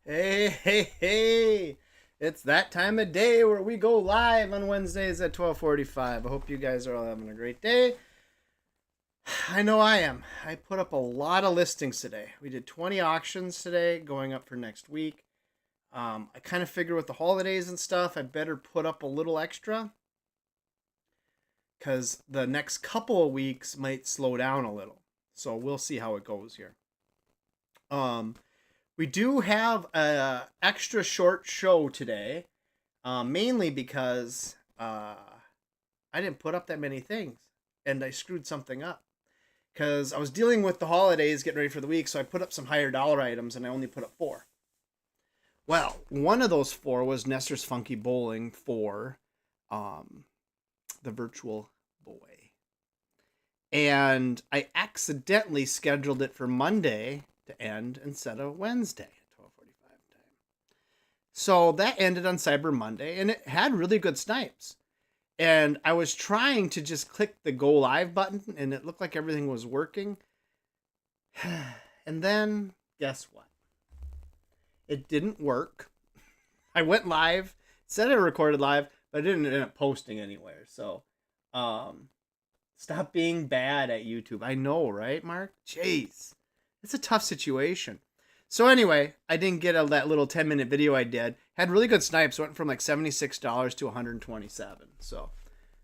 Hey, hey, hey! It's that time of day where we go live on Wednesdays at 12:45. I hope you guys are all having a great day. I know I am. I put up a lot of listings today. We did 20 auctions today, going up for next week. I kind of figured with the holidays and stuff, I better put up a little extra because the next couple of weeks might slow down a little. So we'll see how it goes here. Um, we do have a extra short show today, mainly because I didn't put up that many things, and I screwed something up. Because I was dealing with the holidays, getting ready for the week, so I put up some higher dollar items, and I only put up four. Well, one of those four was Nestor's Funky Bowling for um, the Virtual Boy, and I accidentally scheduled it for Monday to end instead of Wednesday at 12:45 time. So that ended on Cyber Monday, and it had really good snipes. And I was trying to just click the go live button, and it looked like everything was working. And then, guess what? It didn't work. I went live, said I recorded live, but I didn't end up posting anywhere. So, stop being bad at YouTube. I know, right, Mark? Jeez. It's a tough situation. So anyway, I didn't get that little 10-minute video I did. Had really good snipes. Went from like $76 to $127. So,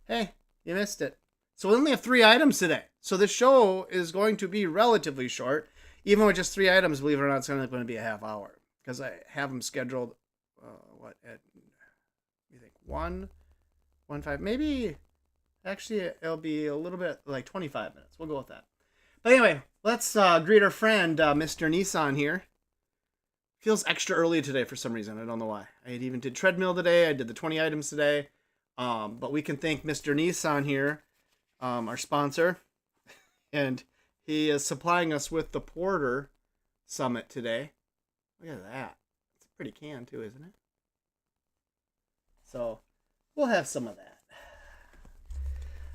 hey, you missed it. So we only have 3 items today. So this show is going to be relatively short. Even with just 3 items, believe it or not, it's only going to be a half hour. Because I have them scheduled, at, you think, 1:5, maybe, actually, it'll be a little bit, like 25 minutes. We'll go with that. But anyway, let's greet our friend, Mr. Nissan here. Feels extra early today for some reason. I don't know why. I even did treadmill today. I did the 20 items today. But we can thank Mr. Nissan here, our sponsor. And he is supplying us with the Porter Summit today. Look at that. It's a pretty can too, isn't it? So we'll have some of that.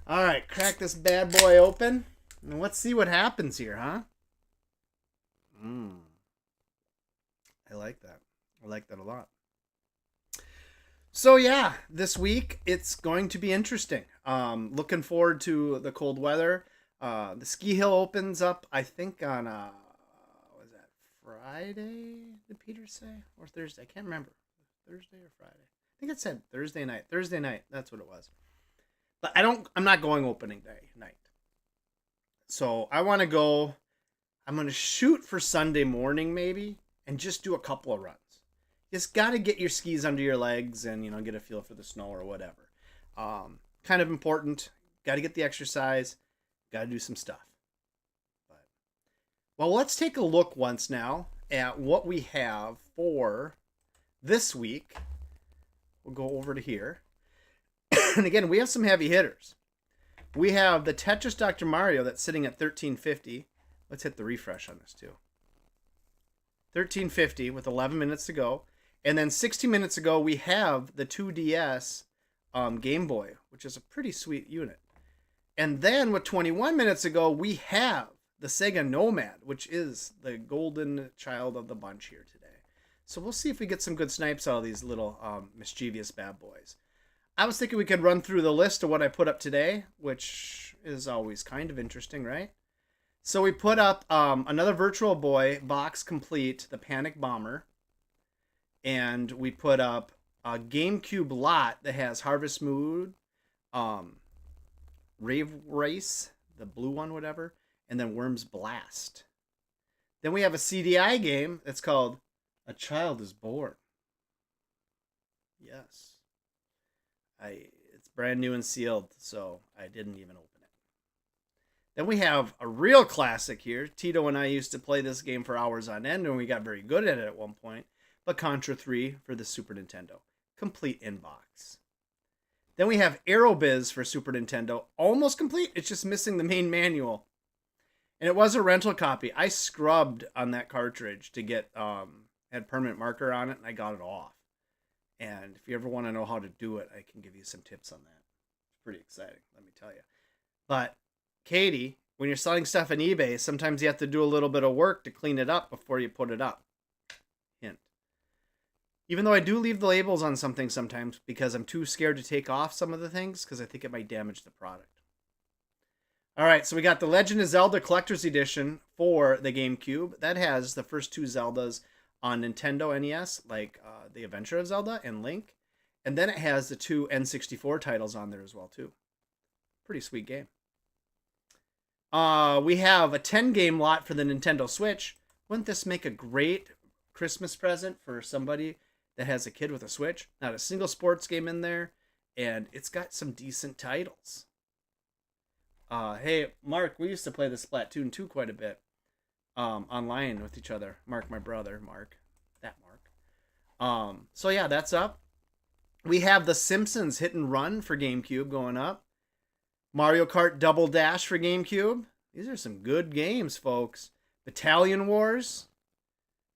All right, crack this bad boy open. And let's see what happens here, huh? I like that. I like that a lot. So yeah, this week it's going to be interesting. Looking forward to the cold weather. The ski hill opens up, I think, on was that Friday? Did Peter say, or Thursday? I can't remember. Thursday or Friday? I think it said Thursday night. Thursday night. That's what it was. But I'm not going opening day night. So I want to go. I'm going to shoot for Sunday morning maybe, and just do a couple of runs. Just got to get your skis under your legs and, get a feel for the snow or whatever. Kind of important. Got to get the exercise. Got to do some stuff. But, well, let's take a look once now at what we have for this week. We'll go over to here. And again, we have some heavy hitters. We have the Tetris Dr. Mario that's sitting at $13.50. Let's hit the refresh on this too. $13.50 with 11 minutes to go. And then 60 minutes ago, we have the 2DS Game Boy, which is a pretty sweet unit. And then with 21 minutes ago, we have the Sega Nomad, which is the golden child of the bunch here today. So we'll see if we get some good snipes out of these little mischievous bad boys. I was thinking we could run through the list of what I put up today, which is always kind of interesting, right? So we put up another Virtual Boy box complete, the Panic Bomber. And we put up a GameCube lot that has Harvest Moon, Rave Race, the blue one, whatever, and then Worms Blast. Then we have a CDI game that's called A Child is Born. Yes. It's brand new and sealed, so I didn't even open it. Then we have a real classic here. Tito and I used to play this game for hours on end, and we got very good at it at one point. But Contra 3 for the Super Nintendo. Complete inbox. Then we have Aerobiz for Super Nintendo. Almost complete. It's just missing the main manual. And it was a rental copy. I scrubbed on that cartridge to get, had permanent marker on it, and I got it off. And if you ever want to know how to do it, I can give you some tips on that. It's pretty exciting, let me tell you. But Katie, when you're selling stuff on eBay, sometimes you have to do a little bit of work to clean it up before you put it up. Hint. Even though I do leave the labels on some things sometimes because I'm too scared to take off some of the things because I think it might damage the product. All right, so we got the Legend of Zelda Collector's Edition for the GameCube. That has the first 2 Zeldas on Nintendo NES, like The Adventure of Zelda and Link. And then it has the 2 N64 titles on there as well, too. Pretty sweet game. We have a 10-game lot for the Nintendo Switch. Wouldn't this make a great Christmas present for somebody that has a kid with a Switch? Not a single sports game in there, and it's got some decent titles. Hey, Mark, we used to play the Splatoon 2 quite a bit online with each other. Mark, my brother, Mark. That Mark. So yeah, that's up. We have The Simpsons Hit and Run for GameCube going up. Mario Kart Double Dash for GameCube. These are some good games, folks. Battalion Wars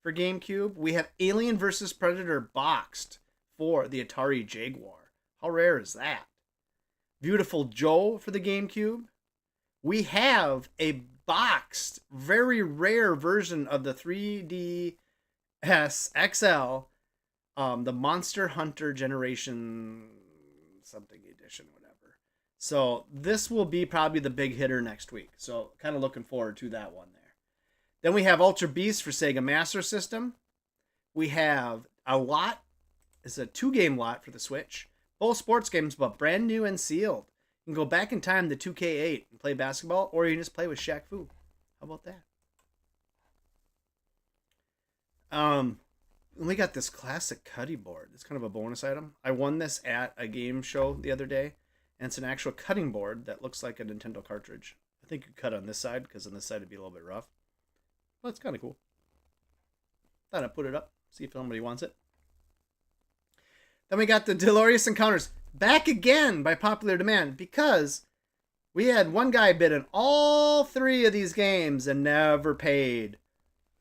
for GameCube. We have Alien vs. Predator Boxed for the Atari Jaguar. How rare is that? Beautiful Joe for the GameCube. We have a boxed, very rare version of the 3DS XL, the Monster Hunter Generation something edition, whatever. So this will be probably the big hitter next week. So kind of looking forward to that one there. Then we have Ultra Beast for Sega Master System. We have a lot. It's a 2-game lot for the Switch. Both sports games, but brand new and sealed. You can go back in time to 2K8 and play basketball, or you can just play with Shaq Fu. How about that? We got this classic cutting board. It's kind of a bonus item. I won this at a game show the other day, and it's an actual cutting board that looks like a Nintendo cartridge. I think you cut on this side, because on this side it'd be a little bit rough. But it's kind of cool. Thought I'd put it up, see if somebody wants it. Then we got the Delirious Encounters. Back again by popular demand because we had one guy bid on all 3 of these games and never paid.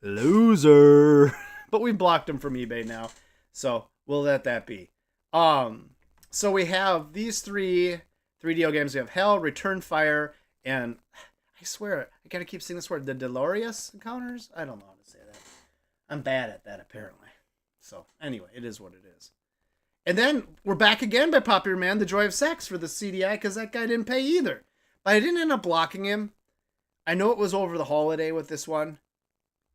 Loser. But we blocked him from eBay now, so we'll let that be. So we have these 3 3DO games. We have Hell, Return Fire, and I swear, I gotta keep saying this word, the Delirious Encounters? I don't know how to say that. I'm bad at that, apparently. So, anyway, it is what it is. And then we're back again by popular demand, The Joy of Sex for the CDI, because that guy didn't pay either. But I didn't end up blocking him. I know it was over the holiday with this one.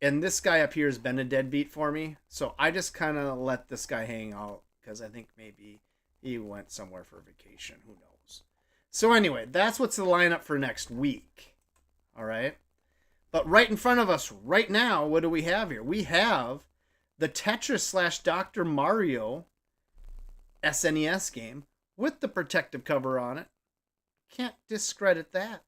And this guy up here has been a deadbeat for me. So I just kind of let this guy hang out because I think maybe he went somewhere for vacation. Who knows? So anyway, that's what's the lineup for next week. All right. But right in front of us right now, what do we have here? We have the Tetris / Dr. Mario SNES game with the protective cover on it. Can't discredit that.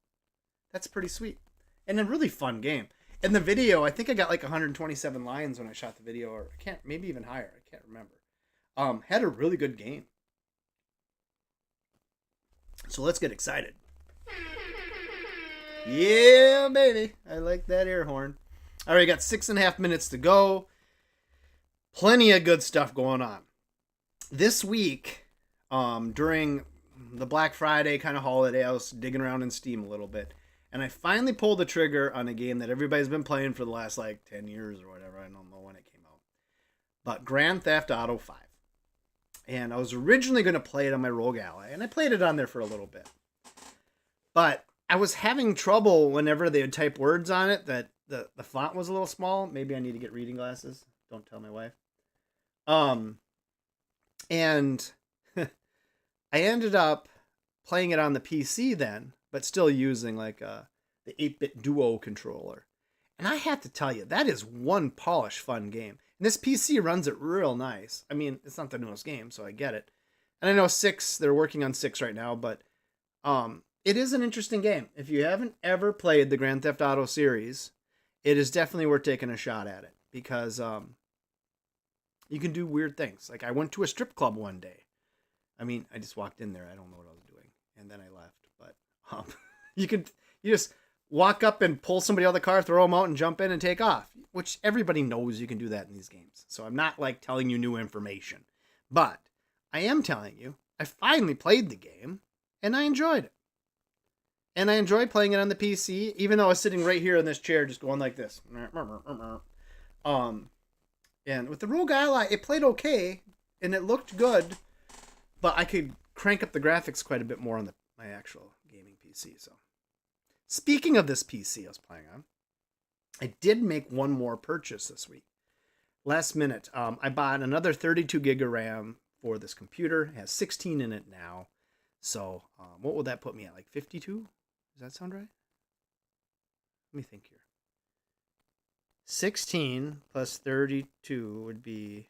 That's pretty sweet. And a really fun game. In the video, I think I got like 127 lines when I shot the video, or I can't, maybe even higher. I can't remember. Had a really good game. So let's get excited. Yeah, baby. I like that air horn. All right, got 6.5 minutes to go. Plenty of good stuff going on. This week, during the Black Friday kind of holiday, I was digging around in Steam a little bit. And I finally pulled the trigger on a game that everybody's been playing for the last, like, 10 years or whatever. I don't know when it came out. But Grand Theft Auto 5. And I was originally going to play it on my Rogue Ally. And I played it on there for a little bit. But I was having trouble whenever they would type words on it that the font was a little small. Maybe I need to get reading glasses. Don't tell my wife. And I ended up playing it on the PC then, but still using like the 8-bit Duo controller. And I have to tell you, that is one polished fun game. And this PC runs it real nice. I mean, it's not the newest game, so I get it. And I know 6, they're working on 6 right now, but it is an interesting game. If you haven't ever played the Grand Theft Auto series, it is definitely worth taking a shot at it. Because you can do weird things. Like I went to a strip club one day. I mean, I just walked in there. I don't know what I was doing. And then I left. But you just walk up and pull somebody out of the car, throw them out and jump in and take off. Which everybody knows you can do that in these games. So I'm not like telling you new information. But I am telling you, I finally played the game and I enjoyed it. And I enjoyed playing it on the PC, even though I was sitting right here in this chair just going like this. And with the Rogue Ally, it played okay, and it looked good, but I could crank up the graphics quite a bit more on my actual gaming PC. So, speaking of this PC I was playing on, I did make one more purchase this week. Last minute, I bought another 32 gig of RAM for this computer. It has 16 in it now. So, what would that put me at? Like 52? Does that sound right? Let me think here. 16 plus 32 would be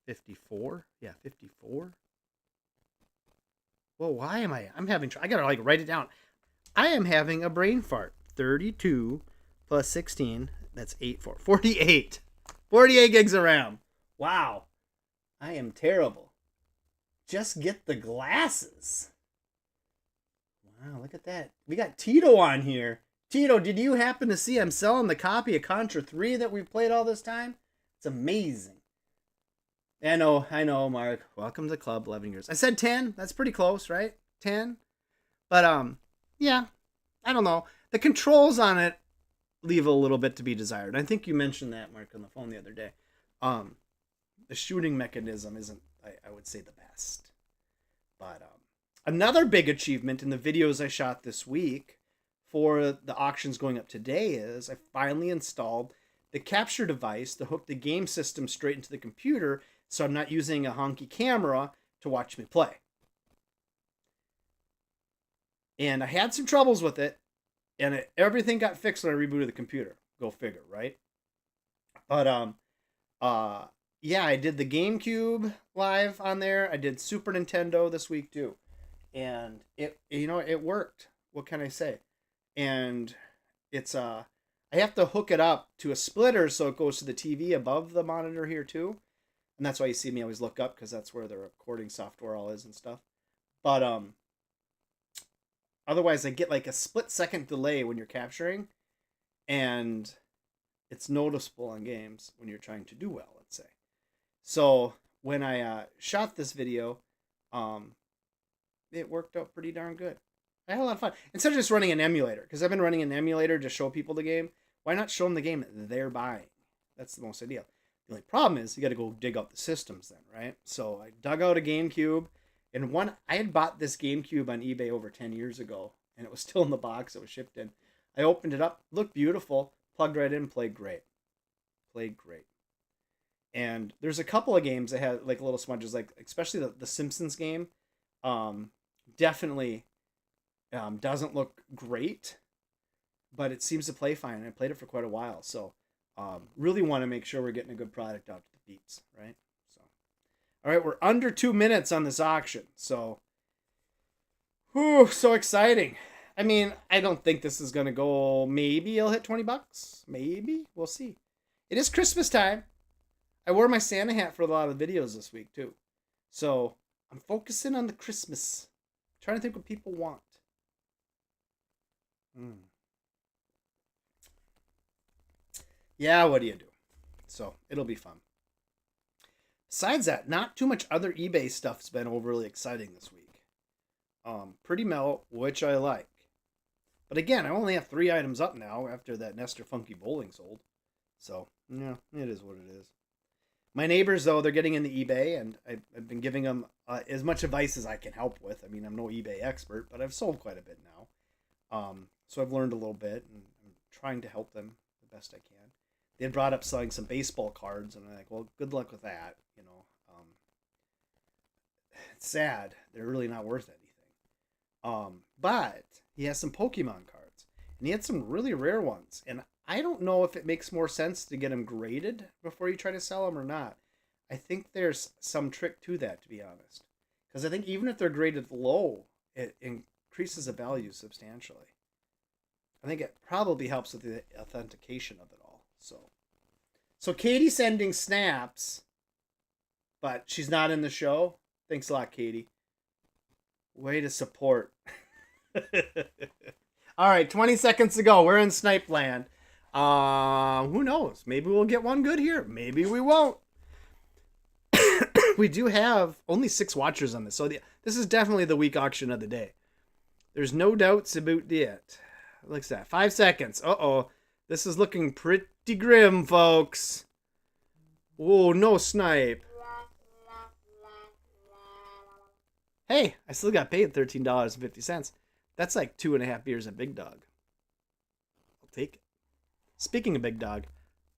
54. Yeah, 54. Well, why am I'm having, I gotta like write it down. I am having a brain fart. 32 plus 16, that's 48. 48 gigs of RAM. Wow. I am terrible. Just get the glasses. Wow, look at that. We got Tito on here. Tito, did you happen to see I'm selling the copy of Contra 3 that we've played all this time? It's amazing. I know, Mark. Welcome to the club, 11 years. I said 10. That's pretty close, right? 10. But, yeah. I don't know. The controls on it leave a little bit to be desired. I think you mentioned that, Mark, on the phone the other day. The shooting mechanism isn't, I would say, the best. But, another big achievement in the videos I shot this week for the auctions going up today is I finally installed the capture device to hook the game system straight into the computer, so I'm not using a honky camera to watch me play. And I had some troubles with it, and everything got fixed when I rebooted the computer. Go figure, right? But yeah, I did the GameCube live on there. I did Super Nintendo this week too, and it worked. What can I say? And it's I have to hook it up to a splitter so it goes to the TV above the monitor here too. And that's why you see me always look up, because that's where the recording software all is and stuff. But otherwise I get like a split-second delay when you're capturing, and it's noticeable on games when you're trying to do well, let's say. So when I shot this video, it worked out pretty darn good. I had a lot of fun. Instead of just running an emulator, because I've been running an emulator to show people the game, why not show them the game they're buying? That's the most ideal. The only problem is you got to go dig out the systems then, right? So I dug out a GameCube, and I had bought this GameCube on eBay over 10 years ago, and it was still in the box it was shipped in. I opened it up, looked beautiful, plugged right in, played great. And there's a couple of games that had like little smudges, like especially the Simpsons game. Definitely doesn't look great, but it seems to play fine. I played it for quite a while, so really want to make sure we're getting a good product out to the peeps, right? So, all right, we're under 2 minutes on this auction, so so exciting. I mean, I don't think this is gonna go. Maybe it'll hit $20. Maybe, we'll see. It is Christmas time. I wore my Santa hat for a lot of the videos this week too, so I'm focusing on the Christmas. I'm trying to think what people want. Yeah, what do you do? So it'll be fun. Besides that, not too much other eBay stuff's been overly exciting this week. Pretty mellow, which I like. But again, I only have 3 items up now after that Nestor Funky Bowling sold. So, yeah, it is what it is. My neighbors, though, they're getting into eBay, and I've been giving them as much advice as I can help with. I mean, I'm no eBay expert, but I've sold quite a bit now. So I've learned a little bit, and I'm trying to help them the best I can. They had brought up selling some baseball cards, and I'm like, well, good luck with that. It's sad. They're really not worth anything. But he has some Pokemon cards, and he had some really rare ones, and I don't know if it makes more sense to get them graded before you try to sell them or not. I think there's some trick to that, to be honest. Because I think even if they're graded low, it increases the value substantially. I think it probably helps with the authentication of it all. So Katie's sending snaps, but she's not in the show. Thanks a lot, Katie. Way to support. All right, 20 seconds to go. We're in Snipe Land. Who knows? Maybe we'll get one good here. Maybe we won't. We do have only 6 watchers on this, so this is definitely the week auction of the day. There's no doubts about it. Looks at 5 seconds. Uh-oh. This is looking pretty grim, folks. Oh, no snipe. Hey, I still got paid $13.50. That's like 2.5 beers at Big Dog. I'll take it. Speaking of Big Dog,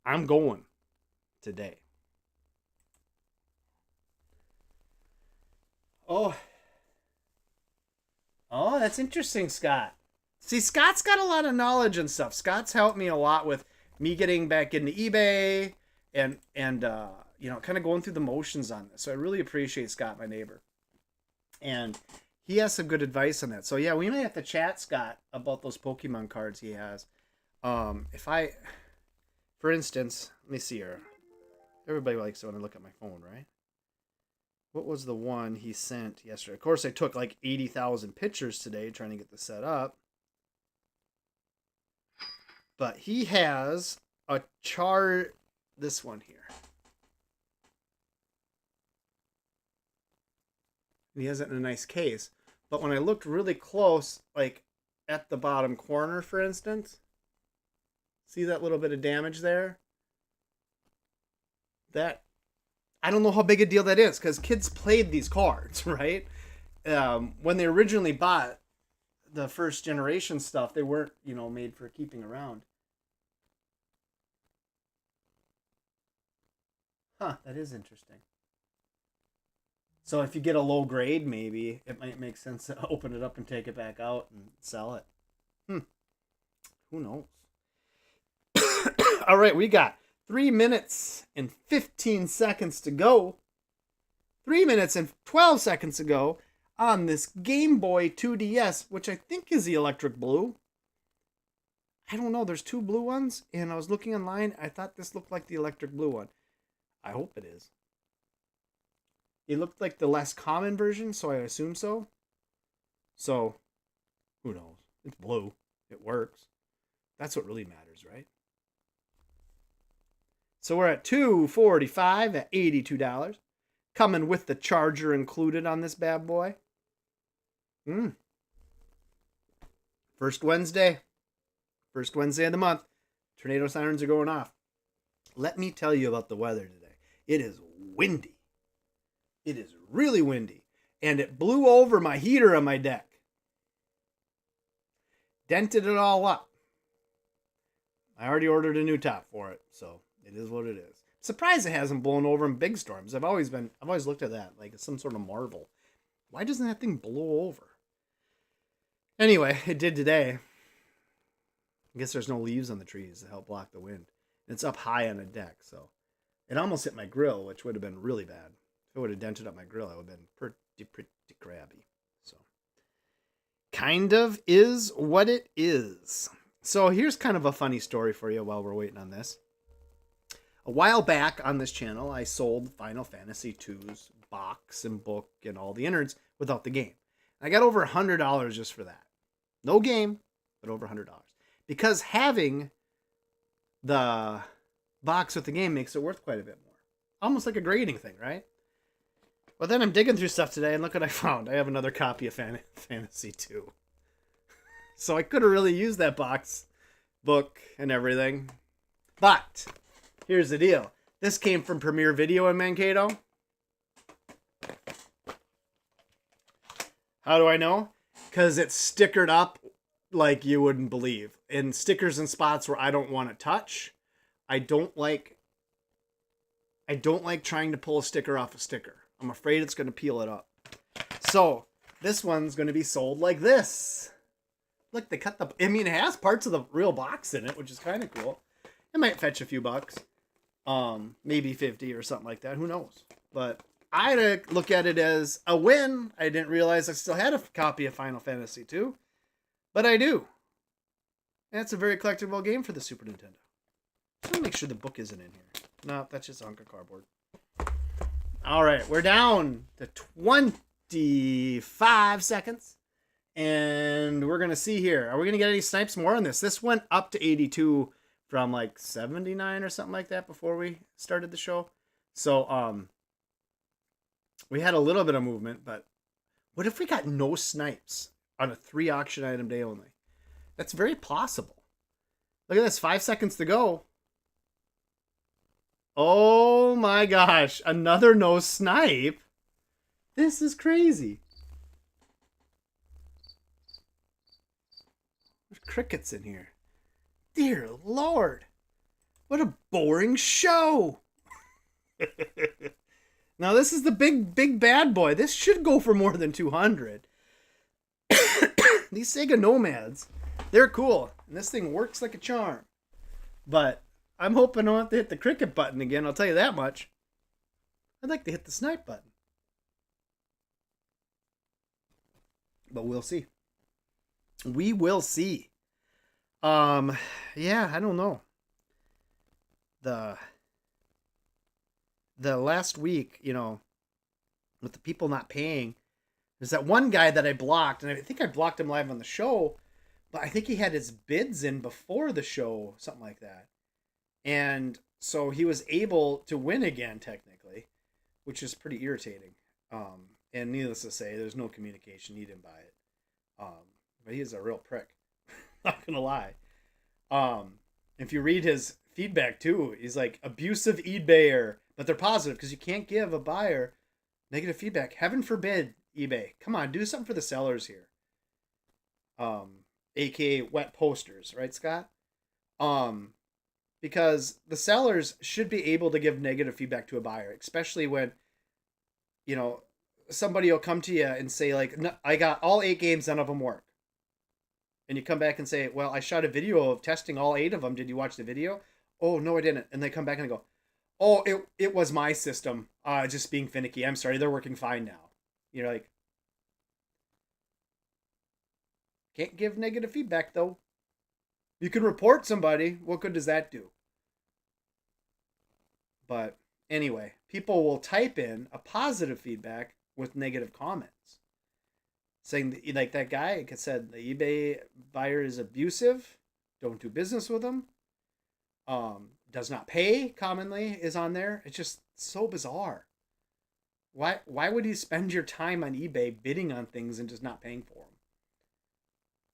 I'm going today. Oh, oh, that's interesting, Scott. See, Scott's got a lot of knowledge and stuff. Scott's helped me a lot with me getting back into eBay and kind of going through the motions on this. So I really appreciate Scott, my neighbor, and he has some good advice on that. So yeah, we may have to chat, Scott, about those Pokemon cards he has. If I, for instance, let me see here. Everybody likes it when I look at my phone, right? What was the one he sent yesterday? Of course, I took like 80,000 pictures today trying to get this set up. But he has a chart, this one here. And he has it in a nice case. But when I looked really close, like at the bottom corner, for instance, see that little bit of damage there? That, I don't know how big a deal that is because kids played these cards, right? When they originally bought the first generation stuff, they weren't, made for keeping around. Huh, that is interesting. So if you get a low grade, maybe it might make sense to open it up and take it back out and sell it. Who knows? All right, we got 3 minutes and 15 seconds to go. 3 minutes and 12 seconds to go on this Game Boy 2DS, which I think is the electric blue. I don't know. There's two blue ones, and I was looking online. I thought this looked like the electric blue one. I hope it is. It looked like the less common version, so I assume so. So, who knows? It's blue. It works. That's what really matters, right? So we're at $245 at $82. Coming with the charger included on this bad boy. First Wednesday of the month. Tornado sirens are going off. Let me tell you about the weather today. It is windy. It is really windy. And it blew over my heater on my deck. Dented it all up. I already ordered a new top for it, so it is what it is. Surprised it hasn't blown over in big storms. I've always looked at that like it's some sort of marvel. Why doesn't that thing blow over? Anyway, it did today. I guess there's no leaves on the trees to help block the wind. It's up high on a deck, so it almost hit my grill, which would have been really bad. If it would have dented up my grill, I would have been pretty crabby. So, kind of is what it is. So here's kind of a funny story for you while we're waiting on this. A while back on this channel, I sold Final Fantasy II's box and book and all the innards without the game. I got over $100 just for that. No game, but over $100. Because having the box with the game makes it worth quite a bit more. Almost like a grading thing, right? Well, then I'm digging through stuff today, and look what I found. I have another copy of Fantasy 2. So I could have really used that box, book, and everything. But here's the deal. This came from Premiere Video in Mankato. How do I know? Because it's stickered up like you wouldn't believe. And stickers and spots where I don't want to touch. I don't like trying to pull a sticker off a sticker. I'm afraid it's going to peel it up. So this one's going to be sold like this. Look, they cut it has parts of the real box in it, which is kind of cool. It might fetch a few bucks. Maybe 50 or something like that. Who knows? But I had to look at it as a win. I didn't realize I still had a copy of Final Fantasy 2. But I do. And it's a very collectible game for the Super Nintendo. Just want to make sure the book isn't in here. No, that's just a hunk of cardboard. All right, we're down to 25 seconds. And we're going to see here. Are we going to get any snipes more on this? This went up to 82 from like 79 or something like that before we started the show. So, we had a little bit of movement, but what if we got no snipes on a 3 auction item day only? That's very possible. Look at this, 5 seconds to go. Oh my gosh. Another no snipe. This is crazy. There's crickets in here. Dear Lord. What a boring show. Now this is the big bad boy. This should go for more than 200. These Sega Nomads, they're cool. And this thing works like a charm. But I'm hoping I don't have to hit the cricket button again, I'll tell you that much. I'd like to hit the snipe button. But we'll see. We will see. Yeah, I don't know. The last week, you know, with the people not paying, there's that one guy that I blocked, and I think I blocked him live on the show, but I think he had his bids in before the show, something like that. And so he was able to win again, technically, which is pretty irritating. And needless to say, there's no communication. He didn't buy it. But he is a real prick. Not gonna lie. If you read his feedback too, he's like abusive eBayer, but they're positive because you can't give a buyer negative feedback. Heaven forbid, eBay. Come on, do something for the sellers here. AKA wet posters, right, Scott? Because the sellers should be able to give negative feedback to a buyer, especially when, you know, somebody will come to you and say like, no, I got all 8 games, none of them work. And you come back and say, well, I shot a video of testing all 8 of them. Did you watch the video? Oh, no, I didn't. And they come back and they go, oh, it was my system. Just being finicky. I'm sorry. They're working fine now. You're like, can't give negative feedback, though. You can report somebody. What good does that do? But anyway, people will type in a positive feedback with negative comments. Saying that, like that guy said, the eBay buyer is abusive. Don't do business with him. Does not pay commonly is on there. It's just so bizarre. Why would you spend your time on eBay bidding on things and just not paying for them?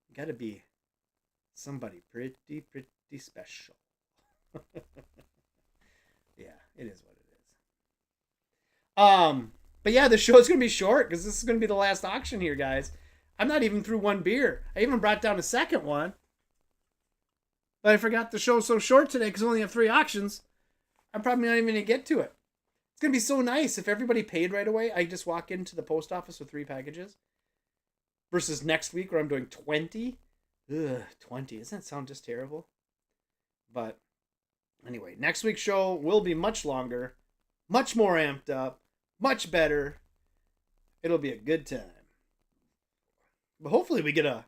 You got to be somebody pretty special. Yeah, it is what it is. But yeah, the show's going to be short because this is going to be the last auction here, guys. I'm not even through one beer. I even brought down a second one. But I forgot the show's so short today because we only have 3 auctions. I'm probably not even going to get to it. It's going to be so nice if everybody paid right away. I just walk into the post office with 3 packages. Versus next week where I'm doing 20. Ugh, 20. Doesn't that sound just terrible? But anyway, next week's show will be much longer. Much more amped up. Much better. It'll be a good time. But hopefully we get a...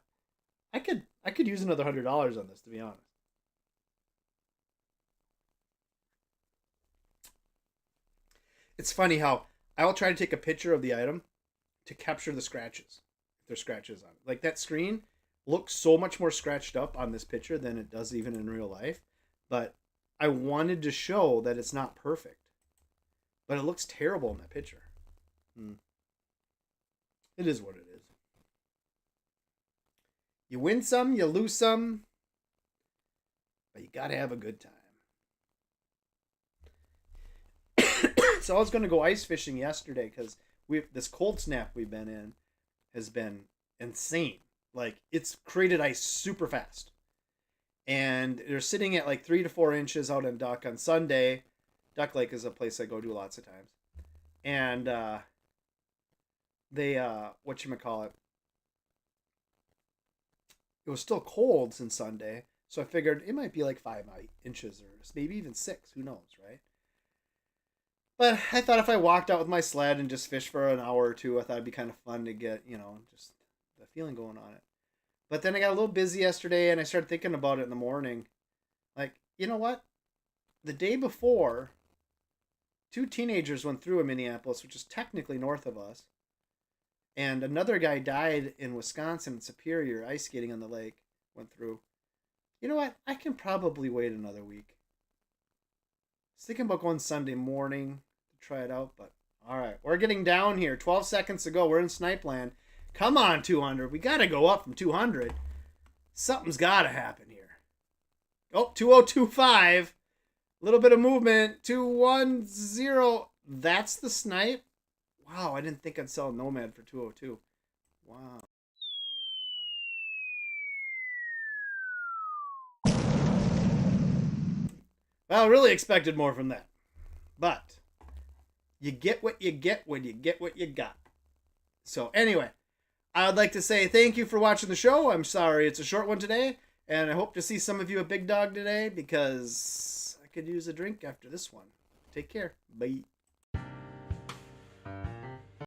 I could use another $100 on this, to be honest. It's funny how I will try to take a picture of the item to capture the scratches. If there's scratches on it. Like that screen looks so much more scratched up on this picture than it does even in real life. But I wanted to show that it's not perfect. But it looks terrible in that picture. It is what it is. You win some, you lose some. But you gotta have a good time. So I was going to go ice fishing yesterday because this cold snap we've been in has been insane. Like, it's created ice super fast. And they're sitting at like 3 to 4 inches out on Duck on Sunday. Duck Lake is a place I go to lots of times. And they, whatchamacallit, it was still cold since Sunday. So I figured it might be like 5 inches or maybe even 6. Who knows, right? But I thought if I walked out with my sled and just fished for an hour or 2, I thought it'd be kind of fun to get, just the feeling going on it. But then I got a little busy yesterday and I started thinking about it in the morning. Like, you know what? The day before, 2 teenagers went through in Minneapolis, which is technically north of us. And another guy died in Wisconsin in Superior, ice skating on the lake, went through. You know what? I can probably wait another week. I was thinking about going Sunday morning to try it out, but all right. We're getting down here. 12 seconds to go. We're in Snipe Land. Come on, 200. We got to go up from 200. Something's got to happen here. Oh, 2025. A little bit of movement. 210. That's the snipe. Wow, I didn't think I'd sell Nomad for 202. Wow. Well, I really expected more from that. But you get what you get when you get what you got. So anyway, I would like to say thank you for watching the show. I'm sorry it's a short one today. And I hope to see some of you at Big Dog today because I could use a drink after this one. Take care. Bye.